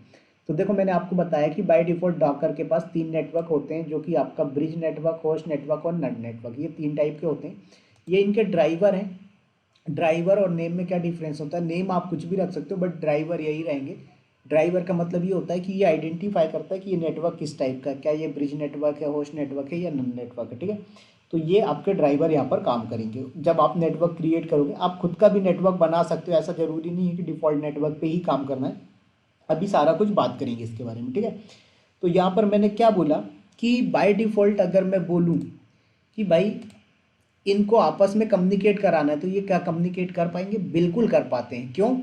तो देखो, मैंने आपको बताया कि बाय डिफ़ॉल्ट डॉकर के पास 3 नेटवर्क होते हैं, जो कि आपका ब्रिज नेटवर्क, होस्ट नेटवर्क और नड नेटवर्क, ये 3 टाइप के होते हैं। ये इनके ड्राइवर हैं। ड्राइवर और नेम में क्या डिफरेंस होता है, नेम आप कुछ भी रख सकते हो बट ड्राइवर यही रहेंगे। ड्राइवर का मतलब ये होता है कि ये आइडेंटिफाई करता है कि ये नेटवर्क किस टाइप का है, क्या ये ब्रिज नेटवर्क है, होस्ट नेटवर्क है या नन नेटवर्क है, ठीक है। तो ये आपके ड्राइवर यहाँ पर काम करेंगे। जब आप नेटवर्क क्रिएट करोगे, आप खुद का भी नेटवर्क बना सकते हो, ऐसा ज़रूरी नहीं है कि डिफ़ॉल्ट नेटवर्क पे ही काम करना है। अभी सारा कुछ बात करेंगे इसके बारे में, ठीक है। तो यहाँ पर मैंने क्या बोला कि बाय डिफ़ॉल्ट अगर मैं बोलूँ कि भाई इनको आपस में कम्युनिकेट कराना है, तो ये क्या कम्युनिकेट कर पाएंगे? बिल्कुल कर पाते हैं। क्यों?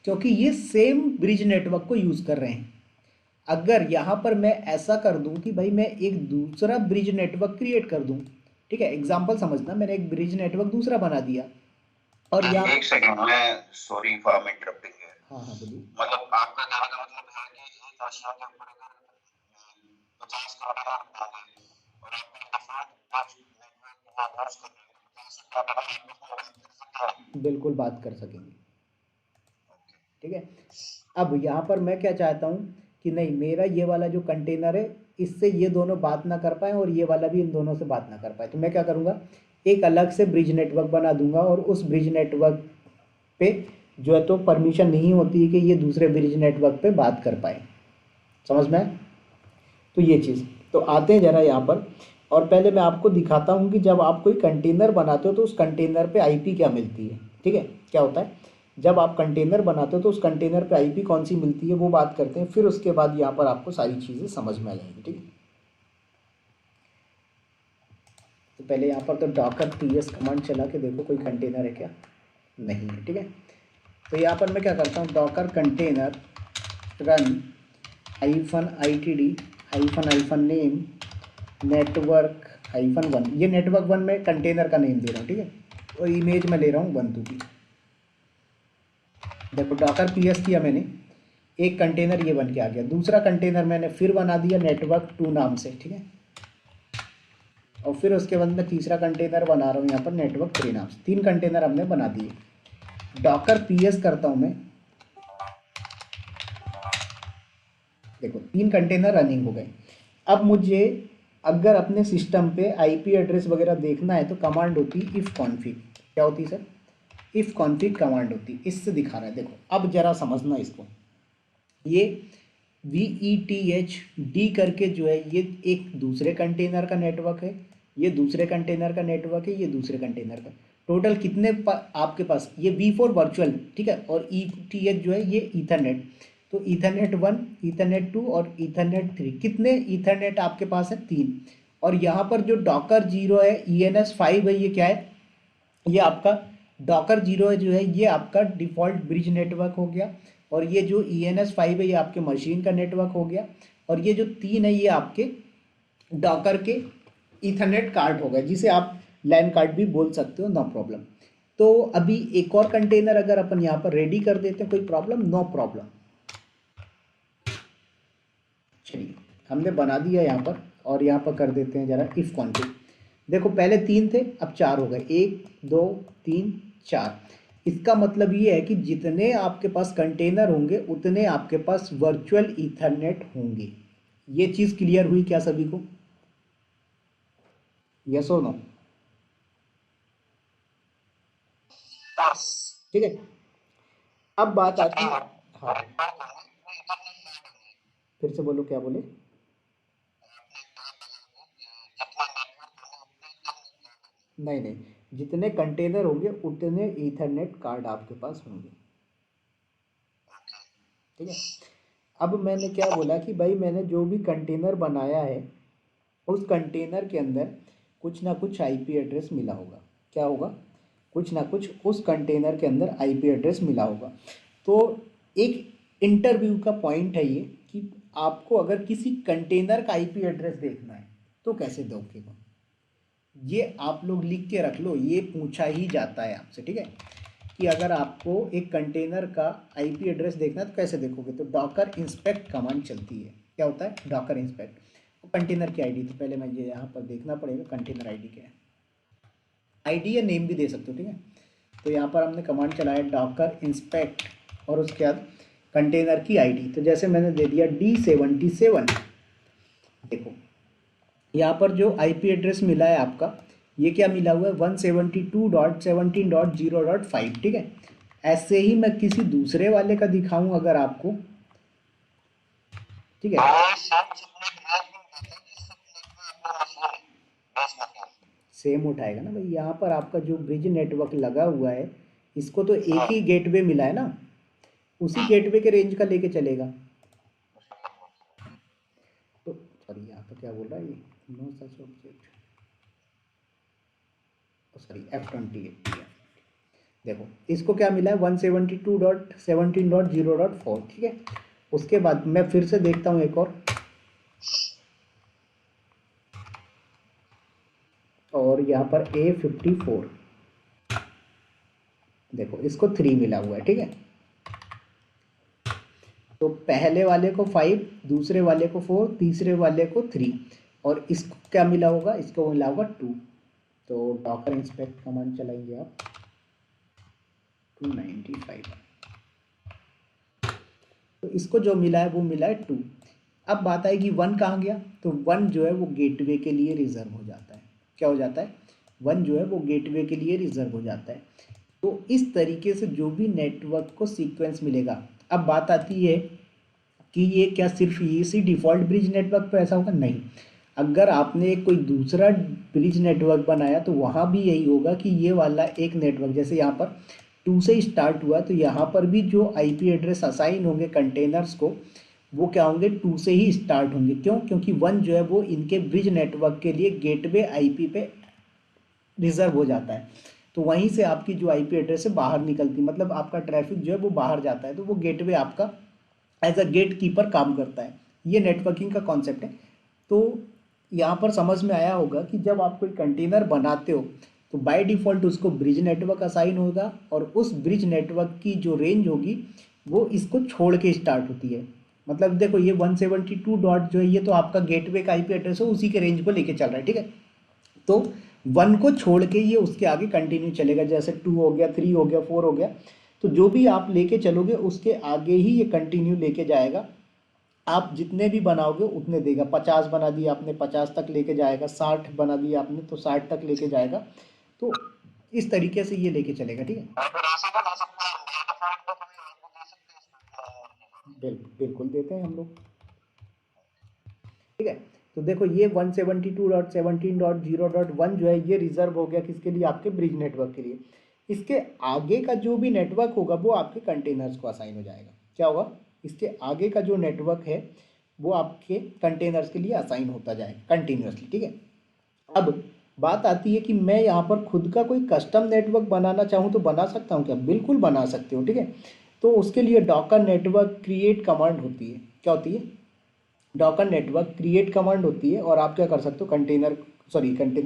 क्योंकि ये सेम ब्रिज नेटवर्क को यूज़ कर रहे हैं। अगर यहाँ पर मैं ऐसा कर दूं कि भाई मैं एक दूसरा ब्रिज नेटवर्क क्रिएट कर दूं, ठीक है, एग्जाम्पल समझना, मैंने एक ब्रिज नेटवर्क दूसरा बना दिया और यहाँ एक सेकंड, मैं सॉरी फॉर इंटरप्टिंग है। हाँ हाँ बोलिए। मतलब आपका कहने का मतलब है कि एक रशिया के ऊपर अगर 50 करोड़ डाले और आपने डिफरेंट नेटवर्क यूज कर रहे हैं, 50 करोड़ आपस में बात कर सकते हैं। बिल्कुल बात कर सकेंगे। ठीक है, अब यहाँ पर मैं क्या चाहता हूँ कि नहीं, मेरा ये वाला जो कंटेनर है इससे ये दोनों बात ना कर पाए और ये वाला भी इन दोनों से बात ना कर पाए, तो मैं क्या करूँगा, एक अलग से ब्रिज नेटवर्क बना दूंगा और उस ब्रिज नेटवर्क पे जो है तो परमिशन नहीं होती है कि ये दूसरे ब्रिज नेटवर्क पे बात कर पाए। समझ में आए? तो ये चीज़, तो आते हैं ज़रा यहाँ पर, और पहले मैं आपको दिखाता हूँ कि जब आप कोई कंटेनर बनाते हो तो उस कंटेनर पे आईपी क्या मिलती है। ठीक है, क्या होता है जब आप कंटेनर बनाते हो तो उस कंटेनर पे आईपी कौन सी मिलती है वो बात करते हैं, फिर उसके बाद यहाँ पर आपको सारी चीज़ें समझ में आ जाएंगी। ठीक है, तो पहले यहाँ पर तो डॉकर ps कमांड चला के देखो कोई कंटेनर है क्या, नहीं है। ठीक है, तो यहाँ पर मैं क्या करता हूँ, Docker container run -itd -name network -1, ये नेटवर्क 1 में कंटेनर का नेम दे रहा हूँ। ठीक है, और इमेज में ले रहा हूँ 1 2 की। देखो डॉकर ps किया मैंने, एक कंटेनर ये बन के आ गया, दूसरा कंटेनर मैंने फिर बना दिया नेटवर्क 2 नाम से। ठीक है, और फिर उसके बाद मैं तीसरा कंटेनर बना रहा हूँ यहाँ पर नेटवर्क 3 नाम से। 3 कंटेनर हमने बना दिए। डॉकर ps करता हूँ मैं, देखो 3 कंटेनर रनिंग हो गए। अब मुझे अगर अपने सिस्टम पे आईपी एड्रेस वगैरह देखना है तो कमांड होती है इफ़ कॉन्फिग। क्या होती है सर? इफ़ कॉन्फिग कमांड होती है, इससे दिखा रहा है। देखो अब जरा समझना इसको, ये VETHD करके जो है ये एक दूसरे कंटेनर का नेटवर्क है, ये दूसरे कंटेनर का नेटवर्क है, ये दूसरे कंटेनर का। टोटल कितने आपके पास, ये V4 वर्चुअल, ठीक है, और ETH जो है ये ईथरनेट। तो ईथरनेट 1, ईथरनेट 2 और ईथरनेट 3, कितने ईथरनेट आपके पास है? 3। और यहाँ पर जो डॉकर 0 है, ENS5 है, ये क्या है? ये आपका डॉकर 0 है जो है ये आपका डिफ़ॉल्ट ब्रिज नेटवर्क हो गया, और ये जो ENS5 है ये आपके मशीन का नेटवर्क हो गया, और ये जो 3 है ये आपके डॉकर के ईथरनेट कार्ड हो गए, जिसे आप लैन कार्ड भी बोल सकते हो, नो प्रॉब्लम। तो अभी एक और कंटेनर अगर अपन यहाँ पर रेडी कर देते हैं, कोई प्रॉब्लम? No problem. चलिए हमने बना दिया यहाँ पर, और यहाँ पर कर देते हैं जरा इफ़ कॉन्फिग। देखो पहले 3 थे, अब 4 हो गए, 1 2 3 4। इसका मतलब ये है कि जितने आपके पास कंटेनर होंगे उतने आपके पास वर्चुअल ईथरनेट होंगे। ये चीज़ क्लियर हुई क्या सभी को? यस और नो? ठीक है, अब बात आती है, हाँ फिर से बोलो, क्या बोले? नहीं नहीं, जितने कंटेनर होंगे उतने ईथरनेट कार्ड आपके पास होंगे। ठीक है, अब मैंने क्या बोला कि भाई मैंने जो भी कंटेनर बनाया है उस कंटेनर के अंदर कुछ ना कुछ आईपी एड्रेस मिला होगा। क्या होगा? कुछ ना कुछ उस कंटेनर के अंदर आईपी एड्रेस मिला होगा। तो एक इंटरव्यू का पॉइंट है ये कि आपको अगर किसी कंटेनर का आईपी एड्रेस देखना है तो कैसे दोगे? ये आप लोग लिख के रख लो, ये पूछा ही जाता है आपसे। ठीक है, कि अगर आपको एक कंटेनर का आईपी एड्रेस देखना है तो कैसे देखोगे? तो डॉकर इंस्पेक्ट कमांड चलती है। क्या होता है? Docker inspect. कंटेनर की आईडी, तो पहले मैं ये यहाँ पर देखना पड़ेगा कंटेनर आईडी क्या है। आईडी या नेम भी दे सकते हो। ठीक है, तो यहाँ पर हमने कमांड चलाया डॉकर इंस्पेक्ट और उसके बाद कंटेनर की आईडी, तो जैसे मैंने दे दिया D77। देखो यहाँ पर जो आईपी एड्रेस मिला है आपका, ये क्या मिला हुआ है? 172.17.0.5। ठीक है, ऐसे ही मैं किसी दूसरे वाले का दिखाऊं अगर आपको, ठीक है, सेम उठाएगा ना भाई। यहाँ पर आपका जो ब्रिज नेटवर्क लगा हुआ है इसको तो एक ही गेटवे मिला है ना, उसी गेटवे के रेंज का लेके चलेगा। तो सॉरी यहाँ पर क्या बोल रहा है ये, नो सच ऑब्जेक्ट, सॉरी F28। देखो इसको क्या मिला है? 172.17.0.4। ठीक है, उसके बाद मैं फिर से देखता हूँ एक और यहाँ पर A54, देखो इसको 3 मिला हुआ है, ठीक है। तो पहले वाले को 5, दूसरे वाले को 4, तीसरे वाले को 3, और इसको क्या मिला होगा, इसको मिला होगा 2। तो डॉकर इंस्पेक्ट कमांड चलाएंगे आप, 295, तो इसको जो मिला है वो मिला है 2। अब बात आएगी 1 कहाँ गया, तो 1 जो है वो गेटवे के लिए रिजर्व हो जाता है। क्या हो जाता है, 1 जो है वो गेटवे के लिए रिजर्व हो जाता है। तो इस तरीके से जो भी नेटवर्क को सीक्वेंस मिलेगा। अब बात आती है कि ये क्या सिर्फ इसी डिफ़ॉल्ट ब्रिज नेटवर्क पे ऐसा होगा, नहीं। अगर आपने कोई दूसरा ब्रिज नेटवर्क बनाया तो वहाँ भी यही होगा कि ये वाला एक नेटवर्क, जैसे यहाँ पर 2 से स्टार्ट हुआ, तो यहाँ पर भी जो आईपी एड्रेस असाइन होंगे कंटेनर्स को, वो क्या होंगे, 2 से ही स्टार्ट होंगे। क्यों, क्योंकि 1 जो है वो इनके ब्रिज नेटवर्क के लिए गेटवे आईपी पे रिजर्व हो जाता है। तो वहीं से आपकी जो आईपी एड्रेस है बाहर निकलती, मतलब आपका ट्रैफिक जो है वो बाहर जाता है, तो वो गेटवे आपका एज अ गेट कीपर काम करता है। ये नेटवर्किंग का कॉन्सेप्ट है। तो यहाँ पर समझ में आया होगा कि जब आप कोई कंटेनर बनाते हो तो बाय डिफ़ॉल्ट उसको ब्रिज नेटवर्क असाइन होगा, और उस ब्रिज नेटवर्क की जो रेंज होगी वो इसको छोड़ के स्टार्ट होती है। मतलब देखो ये 172 डॉट जो है ये तो आपका गेटवे का आईपी एड्रेस है, उसी के रेंज को लेके चल रहा है, ठीक है। तो 1 को छोड़ के ये उसके आगे कंटिन्यू चलेगा, जैसे 2 हो गया, 3 हो गया, 4 हो गया। तो जो भी आप लेके चलोगे उसके आगे ही ये कंटिन्यू लेके जाएगा। आप जितने भी बनाओगे उतने देगा। 50 बना दिया आपने, 50 तक लेके जाएगा। 60 बना दिया आपने तो 60 तक लेके जाएगा। तो इस तरीके से ये लेके चलेगा, ठीक है। अगर ऐसा बना सकते हैं डिफॉल्ट को कभी आपको दे सकते हैं इसमें। बिल्कुल बिल्कुल देते हैं हम लोग, ठीक है। तो देखो ये 172.17.0.1 जो है ये रिजर्व हो गया किसके लिए, आपके ब्रिज नेटवर्क के लिए। इसके आगे का जो भी नेटवर्क होगा वो आपके कंटेनर्स को असाइन हो जाएगा। क्या होगा, इसके आगे का जो नेटवर्क है वो आपके कंटेनर्स के लिए असाइन होता जाएगा कंटिन्यूसली, ठीक है। अब बात आती है कि मैं यहाँ पर खुद का कोई कस्टम नेटवर्क बनाना चाहूँ तो बना सकता हूँ क्या, बिल्कुल बना सकते हो, ठीक है। तो उसके लिए डॉकर नेटवर्क क्रिएट कमांड होती है। क्या होती है, डॉकर नेटवर्क क्रिएट कमांड होती है, और आप क्या कर सकते हो, कंटेनर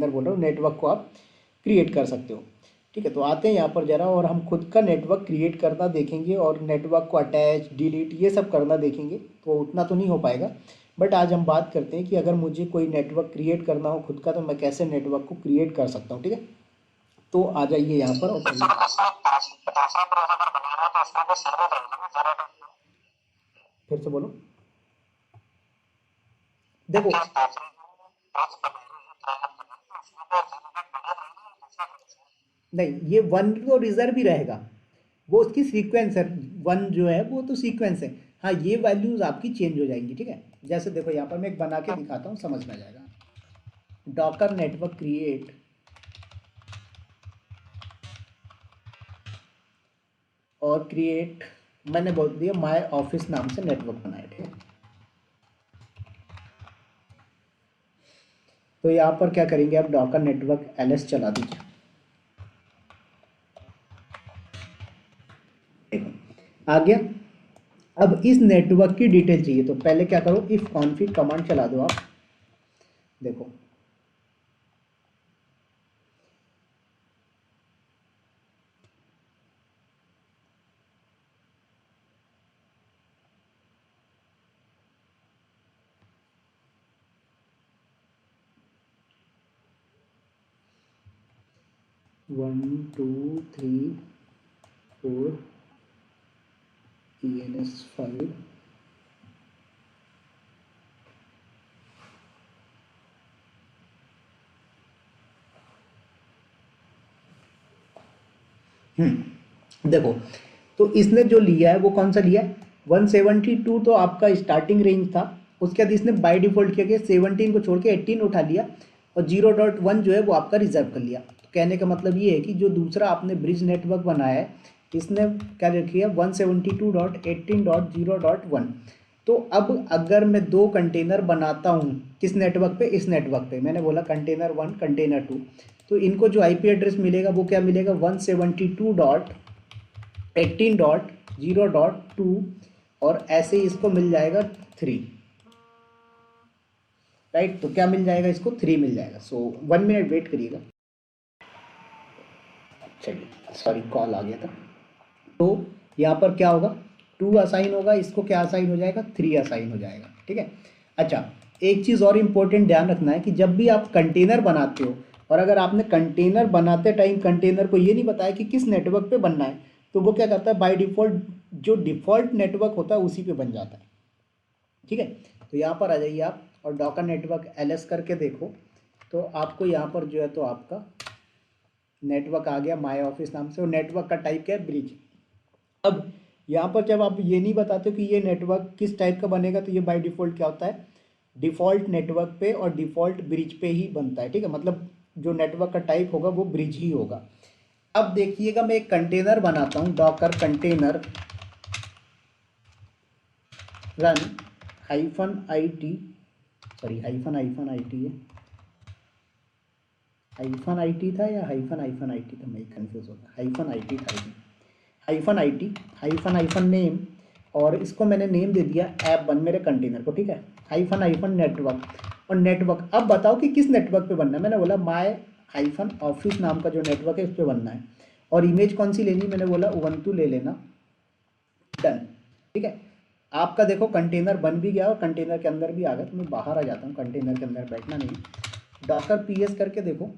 बोल रहा हूँ, नेटवर्क को आप क्रिएट कर सकते हो, ठीक है। तो आते हैं यहाँ पर ज़रा, और हम खुद का नेटवर्क क्रिएट करना देखेंगे, और नेटवर्क को अटैच डिलीट ये सब करना देखेंगे। तो उतना तो नहीं हो पाएगा, बट आज हम बात करते हैं कि अगर मुझे कोई नेटवर्क क्रिएट करना हो खुद का तो मैं कैसे नेटवर्क को क्रिएट कर सकता हूँ, ठीक है। तो आ जाइए यहाँ पर और इसमें इसमें दूसरा ब्राउज़र बनाना तो उसमें भी सर्वर रहेगा ना ज़रा। फिर से बोलो। देखो क्या सोच रहे हो आज बना रहे हैं ट्रायल करना तो उसमें तो सर्वर बना रहेगा दूसरा कनेक्शन। नहीं, ये 1 तो रिजर्व ही रहेगा, वो उसकी सीक्वेंस है। 1 जो है वो तो सीक्वेंस है। हाँ, ये वैल्यूज़ आपकी चेंज हो जाएंगी, ठीक है। जैसे देखो यहाँ पर मैं एक बना के दिखाता हूँ, समझ में आ जाएगा। डॉकर नेटवर्क क्रिएट, और क्रिएट मैंने बोल दिया माय ऑफिस नाम से नेटवर्क बनाया, ठीक है। तो यहाँ पर क्या करेंगे आप, डॉकर नेटवर्क ls चला दीजिए। देखो आ गया। अब इस नेटवर्क की डिटेल चाहिए तो पहले क्या करो, इफ कॉन्फिग कमांड चला दो आप। देखो one two three four ENS5 देखो, तो इसने जो लिया है वो कौन सा लिया है, 172 तो आपका स्टार्टिंग रेंज था। उसके बाद इसने बाय डिफ़ॉल्ट क्या किया, 17 को छोड़ के 18 उठा लिया, और 0.1 जो है वो आपका रिजर्व कर लिया। तो कहने का मतलब ये है कि जो दूसरा आपने ब्रिज नेटवर्क बनाया है इसने क्या रखी है, 172.18.0.1। तो अब अगर मैं 2 कंटेनर बनाता हूँ किस नेटवर्क पे, इस नेटवर्क पे, मैंने बोला कंटेनर 1 कंटेनर 2, तो इनको जो आईपी एड्रेस मिलेगा वो क्या मिलेगा, 172.18.0.2, और ऐसे ही इसको मिल जाएगा 3, राइट। तो क्या मिल जाएगा, इसको 3 मिल जाएगा। सो 1 मिनट वेट करिएगा। चलिए सॉरी कॉल आ गया था। तो यहाँ पर क्या होगा, 2 असाइन होगा, इसको क्या असाइन हो जाएगा, 3 असाइन हो जाएगा, ठीक है। अच्छा, एक चीज़ और इम्पोर्टेंट ध्यान रखना है कि जब भी आप कंटेनर बनाते हो और अगर आपने कंटेनर बनाते टाइम कंटेनर को ये नहीं बताया कि किस नेटवर्क पे बनना है, तो वो क्या करता है, बाय डिफ़ॉल्ट जो डिफ़ॉल्ट नेटवर्क होता है उसी पे बन जाता है, ठीक है। तो यहाँ पर आ जाइए आप और डॉकर नेटवर्क एलएस करके देखो, तो आपको यहाँ पर जो है तो आपका नेटवर्क आ गया माय ऑफिस नाम से, और नेटवर्क का टाइप क्या है, ब्रिज। अब यहाँ पर जब आप ये नहीं बताते हो कि ये नेटवर्क किस टाइप का बनेगा, तो ये बाय डिफ़ॉल्ट क्या होता है, डिफ़ॉल्ट नेटवर्क पे और डिफ़ॉल्ट ब्रिज पे ही बनता है, ठीक है। मतलब जो नेटवर्क का टाइप होगा वो ब्रिज ही होगा। अब देखिएगा मैं एक कंटेनर बनाता हूँ, Docker container run -it, sorry -it है, -it था या -it था, मैं कंफ्यूज हो गया, -it था, -it नेम, और इसको मैंने नेम दे दिया ऐप1 मेरे कंटेनर को, ठीक है। नेटवर्क, और नेटवर्क अब बताओ कि किस नेटवर्क पे बनना है, मैंने बोला माय ऑफिस नाम का जो नेटवर्क है इस पे बनना है, और इमेज कौन सी लेनी, मैंने बोला उबंटू ले लेना, डन, ठीक है। आपका देखो कंटेनर बन भी गया और कंटेनर के अंदर भी आ गया, तो मैं बाहर आ जाता हूँ, कंटेनर के अंदर बैठना नहीं, डॉकर पीएस करके देखो,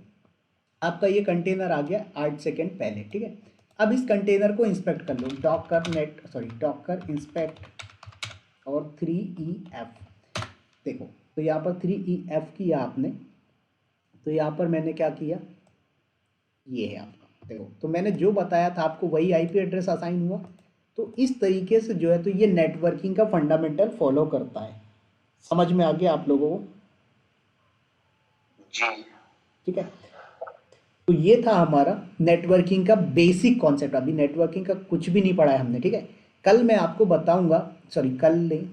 आपका ये कंटेनर आ गया 8 सेकेंड पहले, ठीक है। अब इस कंटेनर को इंस्पेक्ट कर लो, डॉकर इंस्पेक्ट और 3EF, देखो तो यहाँ पर 3EF किया आपने, तो यहाँ पर मैंने क्या किया, ये है आपका, देखो तो मैंने जो बताया था आपको वही आईपी एड्रेस असाइन हुआ। तो इस तरीके से जो है तो ये नेटवर्किंग का फंडामेंटल फॉलो करता है। समझ में आ गया आप लोगों को? जी ठीक है, तो ये था हमारा नेटवर्किंग का बेसिक कॉन्सेप्ट। अभी नेटवर्किंग का कुछ भी नहीं पढ़ा है हमने, ठीक है। कल मैं आपको बताऊंगा, सॉरी कल नहीं,